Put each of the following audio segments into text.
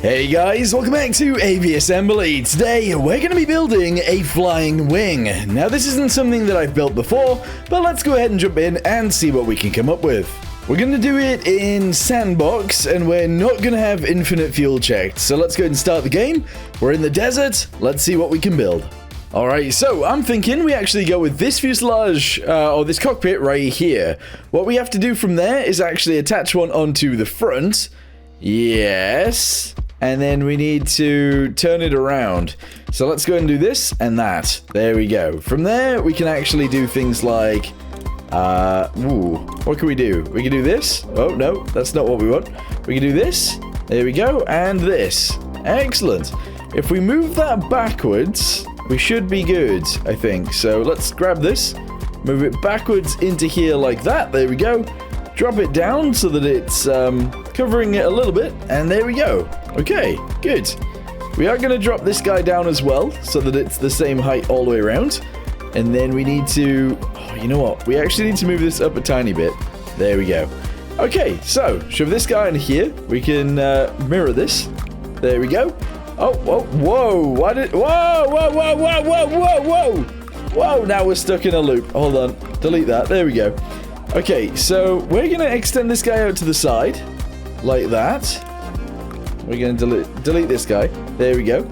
Hey guys, welcome back to Aviassembly. Today, we're going to be building a flying wing. Now, this isn't something that I've built before, but let's go ahead and jump in and see what we can come up with. We're going to do it in sandbox, and we're not going to have infinite fuel checked. So let's go ahead and start the game. We're in the desert. Let's see what we can build. Alright, so I'm thinking we actually go with this fuselage, or this cockpit right here. What we have to do from there is actually attach one onto the front. Yes. And then we need to turn it around. So let's go ahead and do this and that. There we go. From there, we can actually do things like... what can we do? We can do this. Oh, no, that's not what we want. We can do this. There we go. And this. Excellent. If we move that backwards, we should be good, I think. So let's grab this. Move it backwards into here like that. There we go. Drop it down so that it's covering it a little bit. And there we go. Okay, good. We are going to drop this guy down as well so that it's the same height all the way around. And then we need to... Oh, you know what? We actually need to move this up a tiny bit. There we go. Okay, so shove this guy in here. We can mirror this. There we go. Oh, whoa, whoa. Why did... Whoa, whoa, whoa, whoa, whoa, whoa, whoa. Whoa, now we're stuck in a loop. Hold on. Delete that. There we go. Okay, so we're going to extend this guy out to the side. Like that. We're going to delete this guy. There we go.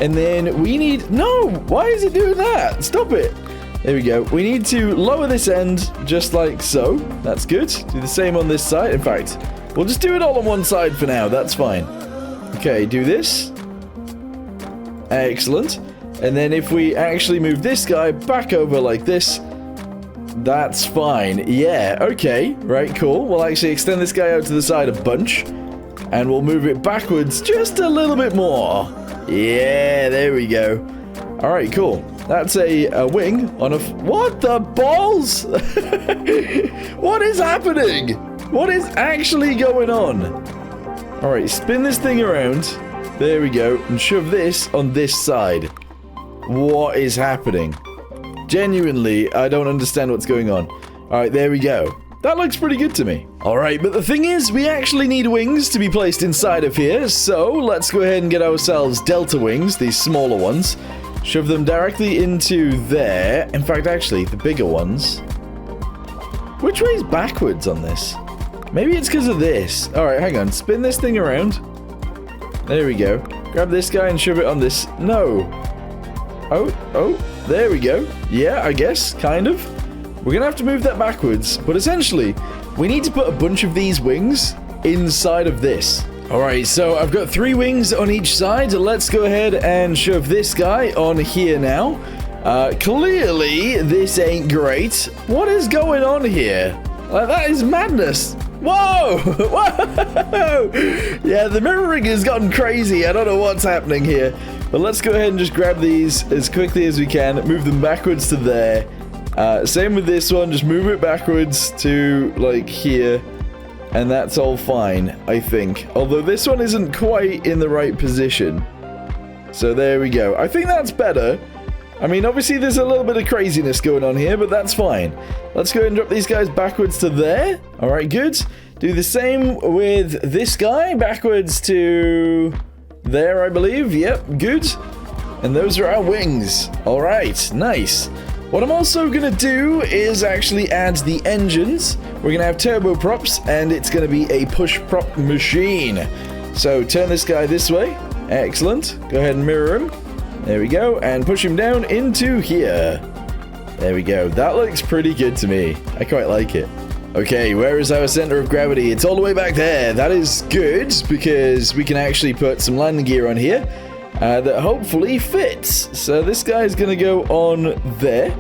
And then we need... No! Why is it doing that? Stop it. There we go. We need to lower this end just like so. That's good. Do the same on this side. In fact, we'll just do it all on one side for now. That's fine. Okay, do this. Excellent. And then if we actually move this guy back over like this... That's fine. Yeah, okay. Right, cool. We'll actually extend this guy out to the side a bunch. And we'll move it backwards just a little bit more. Yeah, there we go. Alright, cool. That's a wing on a... What the balls? What is happening? What is actually going on? Alright, spin this thing around. There we go. And shove this on this side. What is happening? Genuinely, I don't understand what's going on. Alright, there we go. That looks pretty good to me. Alright, but the thing is, we actually need wings to be placed inside of here, so let's go ahead and get ourselves delta wings, these smaller ones. Shove them directly into there. In fact, actually, the bigger ones. Which way is backwards on this? Maybe it's because of this. Alright, hang on. Spin this thing around. There we go. Grab this guy and shove it on this. No. Oh, there we go. Yeah, I guess, kind of. We're going to have to move that backwards, but essentially, we need to put a bunch of these wings inside of this. Alright, so I've got 3 wings on each side. Let's go ahead and shove this guy on here now. Clearly, this ain't great. What is going on here? That is madness. Whoa! Whoa! Yeah, the mirroring has gotten crazy. I don't know what's happening here. But let's go ahead and just grab these as quickly as we can. Move them backwards to there. Same with this one. Just move it backwards to, like, here. And that's all fine, I think. Although this one isn't quite in the right position. So there we go. I think that's better. I mean, obviously there's a little bit of craziness going on here, but that's fine. Let's go ahead and drop these guys backwards to there. Alright, good. Do the same with this guy. Backwards to... there, I believe. Yep, good. And those are our wings. Alright, nice. What I'm also going to do is actually add the engines. We're going to have turboprops, and it's going to be a push-prop machine. So turn this guy this way. Excellent. Go ahead and mirror him. There we go. And push him down into here. There we go. That looks pretty good to me. I quite like it. Okay, where is our center of gravity? It's all the way back there. That is good, because we can actually put some landing gear on here that hopefully fits. So this guy's going to go on there.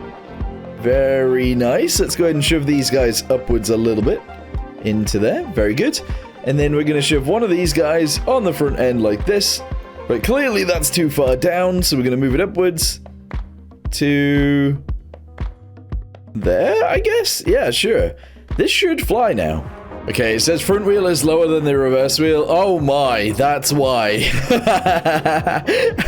Very nice. Let's go ahead and shove these guys upwards a little bit into there. Very good. And then we're going to shove one of these guys on the front end like this. But clearly that's too far down, so we're going to move it upwards to there, I guess? Yeah, sure. This should fly now. Okay, it says front wheel is lower than the reverse wheel. Oh my, that's why.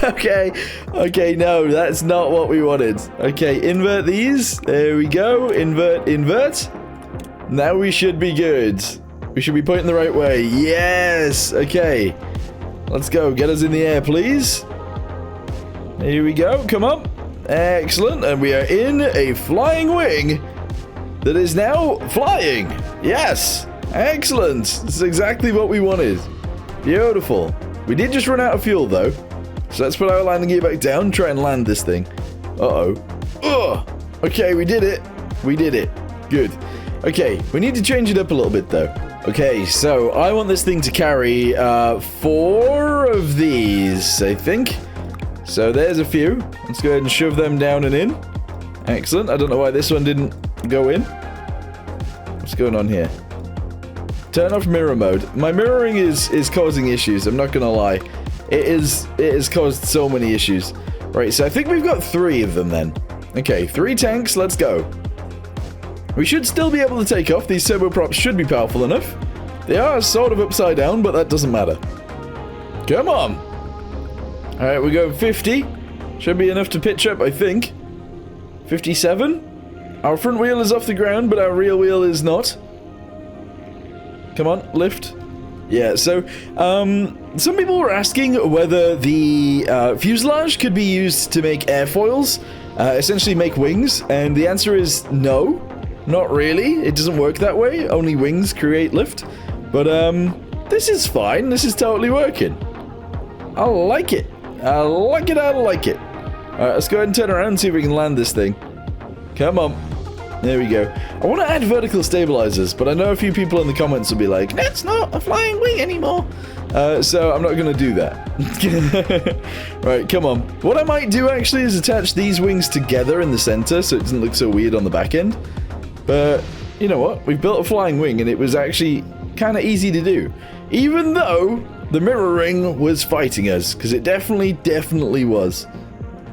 Okay, no, that's not what we wanted. Okay, invert these. There we go. Invert. Now we should be good. We should be pointing the right way. Yes. Okay. Let's go. Get us in the air, please. Here we go. Come on. Excellent. And we are in a flying wing that is now flying. Yes. Excellent. This is exactly what we wanted. Beautiful. We did just run out of fuel, though. So let's put our landing gear back down, try and land this thing. Uh-oh. Ugh. Okay, we did it. We did it. Good. Okay, we need to change it up a little bit, though. Okay, so I want this thing to carry 4 of these, I think. So there's a few. Let's go ahead and shove them down and in. Excellent. I don't know why this one didn't go in. What's going on here? Turn off mirror mode. My mirroring is causing issues, I'm not gonna lie. It has caused so many issues. Right, so I think we've got 3 of them then. Okay, 3 tanks, let's go. We should still be able to take off. These turboprops should be powerful enough. They are sort of upside down, but that doesn't matter. Come on. Alright, we go 50. Should be enough to pitch up, I think. 57. Our front wheel is off the ground, but our rear wheel is not. Come on, lift. Yeah, so, some people were asking whether the fuselage could be used to make airfoils, essentially make wings, and the answer is no, not really. It doesn't work that way. Only wings create lift. But, this is fine. This is totally working. I like it. I like it, I like it. Alright, let's go ahead and turn around and see if we can land this thing. Come on. There we go. I want to add vertical stabilizers, but I know a few people in the comments will be like, that's not a flying wing anymore. So I'm not going to do that. Right, come on. What I might do actually is attach these wings together in the center so it doesn't look so weird on the back end. But you know what? We've built a flying wing and it was actually kind of easy to do. Even though the mirroring was fighting us, because it definitely was.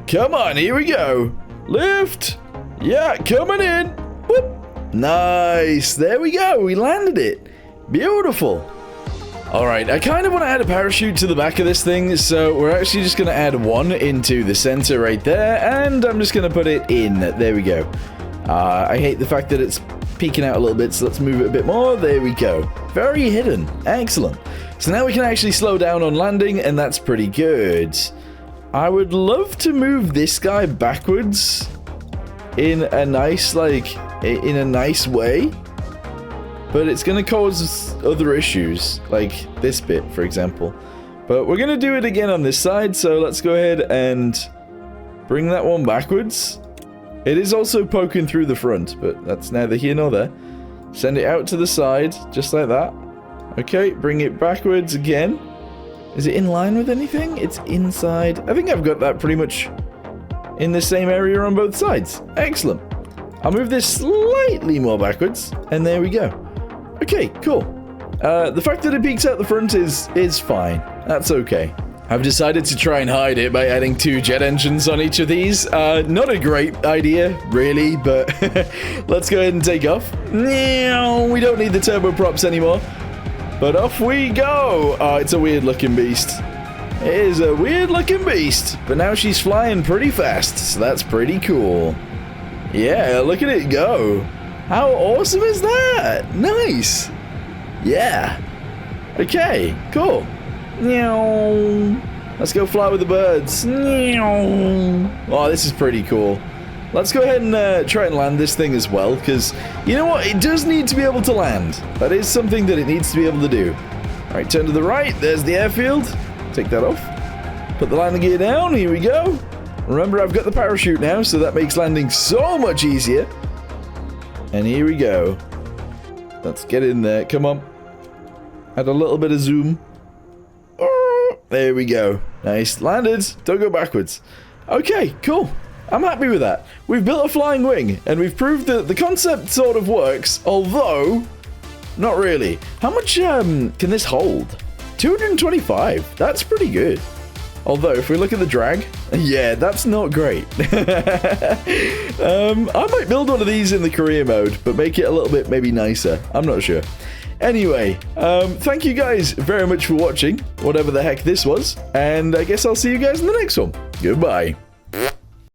Come on, here we go. Lift. Yeah, coming in. Whoop. Nice. There we go. We landed it. Beautiful. Alright, I kind of want to add a parachute to the back of this thing, so we're actually just going to add 1 into the center right there, and I'm just going to put it in. There we go. I hate the fact that it's peeking out a little bit, so let's move it a bit more. There we go. Very hidden. Excellent. So now we can actually slow down on landing, and that's pretty good. I would love to move this guy backwards in a nice, in a nice way. But it's going to cause other issues, like this bit, for example. But we're going to do it again on this side, so let's go ahead and bring that one backwards. It is also poking through the front, but that's neither here nor there. Send it out to the side, just like that. Okay, bring it backwards again. Is it in line with anything? It's inside. I think I've got that pretty much in the same area on both sides. Excellent. I'll move this slightly more backwards, and there we go. Okay, cool. The fact that it peeks out the front is fine. That's okay. I've decided to try and hide it by adding 2 jet engines on each of these. Not a great idea, really, but let's go ahead and take off. We don't need the turboprops anymore. But off we go! Oh, it's a weird-looking beast. It is a weird-looking beast. But now she's flying pretty fast, so that's pretty cool. Yeah, look at it go. How awesome is that? Nice. Yeah. Okay, cool. Let's go fly with the birds. Oh, this is pretty cool. Let's go ahead and try and land this thing as well, because you know what? It does need to be able to land. That is something that it needs to be able to do. Alright, turn to the right. There's the airfield. Take that off. Put the landing gear down. Here we go. Remember, I've got the parachute now, so that makes landing so much easier. And here we go. Let's get in there. Come on. Add a little bit of zoom. There we go. Nice. Landed. Don't go backwards. Okay, cool. I'm happy with that. We've built a flying wing, and we've proved that the concept sort of works, although not really. How much can this hold? 225. That's pretty good. Although, if we look at the drag, yeah, that's not great. I might build one of these in the career mode, but make it a little bit maybe nicer. I'm not sure. Anyway, thank you guys very much for watching, whatever the heck this was, and I guess I'll see you guys in the next one. Goodbye.